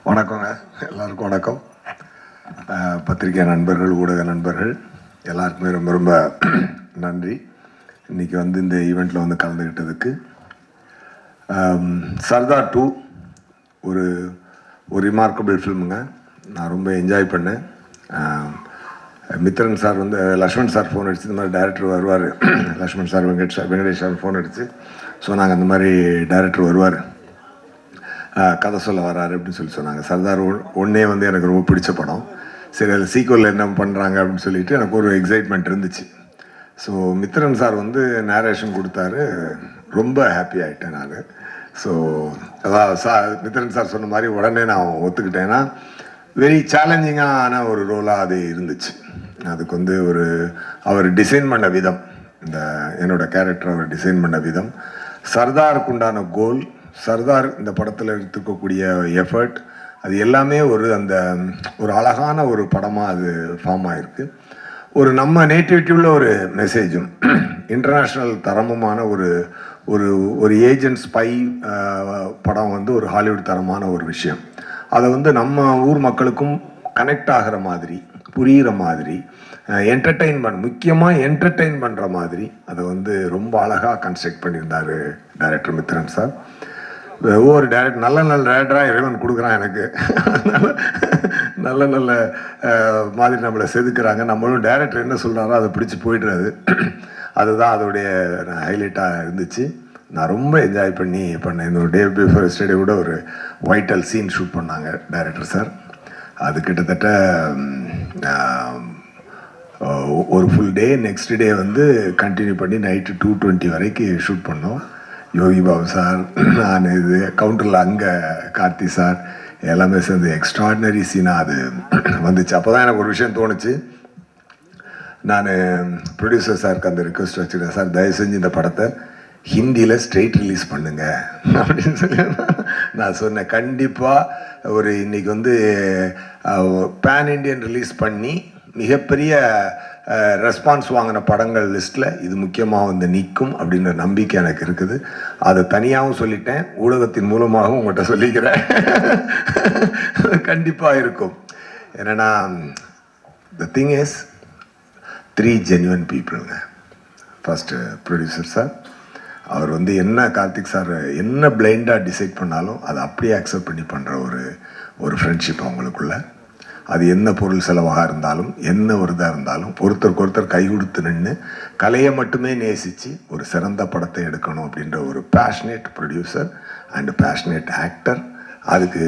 வணக்கங்க, எல்லாருக்கும் வணக்கம். பத்திரிகை நண்பர்கள், ஊடக நண்பர்கள் எல்லாருக்குமே ரொம்ப ரொம்ப நன்றி. இன்றைக்கி வந்து இந்த ஈவெண்ட்டில் வந்து கலந்துக்கிட்டதுக்கு. சர்தார் 2 ஒரு ரிமார்க்கபிள் ஃபில்முங்க. நான் ரொம்ப என்ஜாய் பண்ணேன். மித்ரன் சார் வந்து லக்ஷ்மண் சார் ஃபோன் அடிச்சு இந்த மாதிரி டைரக்டர் வருவார், Lakshman sir Venkatesh sir phone அடிச்சு சொன்னாங்க, அந்த மாதிரி டைரக்டர் வருவார், கதை சொல்ல வராரு அப்படின்னு சொன்னாங்க. சர்தார் ஒன்றே வந்து எனக்கு ரொம்ப பிடிச்ச படம். சரி, அதில் சீக்வல் என்ன பண்ணுறாங்க அப்படின்னு சொல்லிட்டு எனக்கு ஒரு எக்ஸைட்மெண்ட் இருந்துச்சு. ஸோ மித்ரன் சார் வந்து நேரேஷன் கொடுத்தாரு, ரொம்ப ஹாப்பி ஆகிட்டேன் நான். ஸோ அதான் மித்ரன் சார் சொன்ன மாதிரி உடனே நான் ஒத்துக்கிட்டேன்னா வெரி சேலஞ்சிங்கான ஒரு ரோலாக அது இருந்துச்சு. அதுக்கு வந்து அவர் டிசைன் பண்ண விதம், இந்த என்னோடய கேரக்டர் அவர் டிசைன் பண்ண விதம், சர்தாருக்கு உண்டான கோல், சர்தார் இந்த படத்தில் எடுத்துக்கக்கூடிய எஃபர்ட், அது எல்லாமே ஒரு அழகான ஒரு படமாக அது ஃபார்ம் ஆகிருக்கு. நம்ம நேட்டிவிட்டி உள்ள ஒரு மெசேஜும், இன்டர்நேஷ்னல் தரமுமான ஒரு ஏஜென்ட் ஸ்பை படம் வந்து ஒரு ஹாலிவுட் தரமான ஒரு விஷயம். அதை வந்து நம்ம ஊர் மக்களுக்கும் கனெக்ட் ஆகிற மாதிரி, புரிகிற மாதிரி, முக்கியமாக என்டர்டெயின் பண்ணுற மாதிரி அதை வந்து ரொம்ப அழகாக கன்ஸ்ட்ரக்ட் பண்ணியிருந்தார் டைரக்டர் மித்ரன் சார். ஒவ்வொரு டைரக்டர் நல்ல டைரக்டராக இறைவன் கொடுக்குறான் எனக்கு. நல்ல மாதிரி நம்மளை செதுக்குறாங்க. நம்மளும் டைரக்டர் என்ன சொல்கிறாரோ அதை பிடிச்சி போய்டுறது. அதுதான் அதோடைய ஹைலைட்டாக இருந்துச்சு. நான் ரொம்ப என்ஜாய் பண்ணேன். இந்த டே பிஃபோர் ஸ்டேடே கூட ஒரு வைட்டல் சீன் ஷூட் பண்ணாங்க டைரக்டர் சார். அது கிட்டத்தட்ட ஒரு ஃபுல் டே, நெக்ஸ்ட் டே வந்து கண்டினியூ பண்ணி நைட்டு 2:20 வரைக்கும் ஷூட் பண்ணோம். யோகி பாபு சார், நான் இது கவுண்டரில் அங்கே கார்த்தி சார் எல்லாமே சேர்ந்து எக்ஸ்ட்ராடினரி சீனாக அது வந்துச்சு. அப்போ தான் எனக்கு ஒரு விஷயம் தோணுச்சு. நான் ப்ரொடியூசர் சாருக்கு அந்த ரிக்வெஸ்ட் வச்சுருக்கேன், சார் தயவு செஞ்சு இந்த படத்தை ஹிந்தியில் ஸ்ட்ரெயிட் ரிலீஸ் பண்ணுங்க அப்படின்னு சொல்லி நான் சொன்னேன். கண்டிப்பாக இன்றைக்கி வந்து பேன் இண்டியன் ரிலீஸ் பண்ணி மிகப்பெரிய ரெஸ்பான்ஸ் வாங்கின படங்கள் லிஸ்ட்டில் இது முக்கியமாக வந்து நிற்கும் அப்படின்ற நம்பிக்கை எனக்கு இருக்குது. அதை தனியாகவும் சொல்லிட்டேன், ஊடகத்தின் மூலமாகவும் உங்கள்கிட்ட சொல்லிக்கிறேன். கண்டிப்பாக இருக்கும். என்னென்னா, த திங் இஸ் 3 ஜென்யூன் பீப்புளுங்க. ஃபஸ்ட்டு ப்ரொடியூசர் சார், அவர் வந்து என்ன கார்த்திக் சார் என்ன பிளைண்டாக டிசைட் பண்ணாலும் அதை அப்படியே அக்செப்ட் பண்ணி பண்ணுற ஒரு ஃப்ரெண்ட்ஷிப் அவங்களுக்குள்ள. அது என்ன பொருள் செலவாக இருந்தாலும், என்ன ஒரு இதாக இருந்தாலும், ஒருத்தருக்கு ஒருத்தர் கை கொடுத்து நின்று கலையை மட்டுமே நேசித்து ஒரு சிறந்த படத்தை எடுக்கணும் அப்படின்ற ஒரு passionate producer and passionate actor. அதுக்கு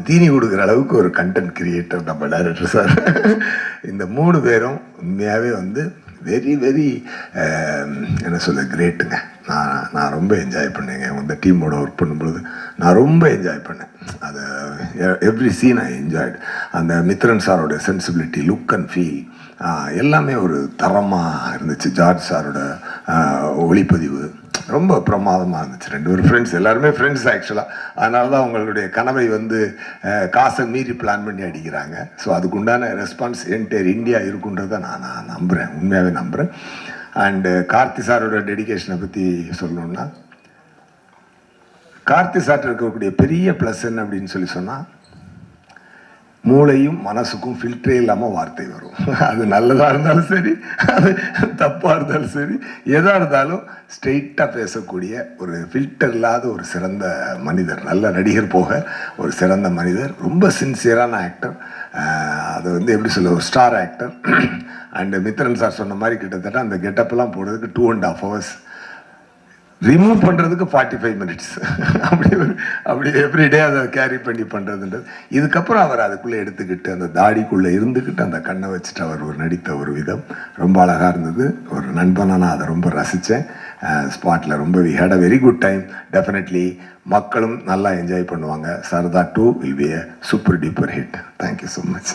தீனி கொடுக்குற அளவுக்கு ஒரு கண்டென்ட் கிரியேட்டர் நம்ம டைரக்டர் சார். இந்த 3 பேரும் உண்மையாகவே வந்து வெரி வெரி என்ன சொல்ல கிரேட்டுங்க. நான் ரொம்ப என்ஜாய் பண்ணேங்க. இந்த டீமோட ஒர்க் பண்ணும்பொழுது நான் ரொம்ப என்ஜாய் பண்ணேன். அது எவ்ரி சீன் ஐ என்ஜாய்டு. அந்த மித்ரன் சாரோட சென்சிபிலிட்டி, லுக் அண்ட் ஃபீல் எல்லாமே ஒரு தரமாக இருந்துச்சு. ஜார்ஜ் சாரோட ஒளிப்பதிவு ரொம்ப பிரமாதமாக இருந்துச்சு. 2 பேரும் ஃப்ரெண்ட்ஸ், எல்லாருமே ஃப்ரெண்ட்ஸ் ஆக்சுவலாக. அதனால தான் அவங்களுடைய கனவை வந்து காசை மீறி பிளான் பண்ணி அடிக்கிறாங்க. ஸோ அதுக்கு உண்டான ரெஸ்பான்ஸ் என்டையர் இந்தியா இருக்குன்றதை நான் நம்புகிறேன், உண்மையாகவே நம்புகிறேன். அண்டு கார்த்தி சாரோட டெடிகேஷனை பற்றி சொல்லணுன்னா, கார்த்தி சார்ட்ட இருக்கக்கூடிய பெரிய ப்ளஸ் என்ன அப்படின்னு சொன்னால், மூளையும் மனசுக்கும் ஃபில்டரே இல்லாமல் வார்த்தை வரும். அது நல்லதாக இருந்தாலும் சரி, அது தப்பாக இருந்தாலும் சரி, எதாக இருந்தாலும் ஸ்ட்ரெயிட்டாக பேசக்கூடிய ஒரு ஃபில்டர் இல்லாத ஒரு சிறந்த மனிதர், நல்ல நடிகர் போக ஒரு சிறந்த மனிதர், ரொம்ப சின்சியரான ஆக்டர். அது வந்து எப்படி சொல்ல, ஒரு star actor. And Mithran sir சொன்ன மாதிரி கிட்டத்தட்ட அந்த கெட்டப்லாம் போடுறதுக்கு 2.5 hours, ரிமூவ் பண்ணுறதுக்கு 45 minutes. அப்படி எவ்ரிடே அதை கேரி பண்ணி பண்ணுறதுன்றது. இதுக்கப்புறம் அவர் அதுக்குள்ளே எடுத்துக்கிட்டு அந்த தாடிக்குள்ளே இருந்துக்கிட்டு அந்த கண்ணை வச்சுட்டு அவர் நடித்த ஒரு விதம் ரொம்ப அழகாக இருந்தது. ஒரு நண்பனாக நான் அதை ரொம்ப ரசித்தேன். ஸ்பாட்டில் ரொம்ப we had a very good time. Definitely மக்களும் நல்லா என்ஜாய் பண்ணுவாங்க. Sardar 2 will be a super duper hit. Thank you so much.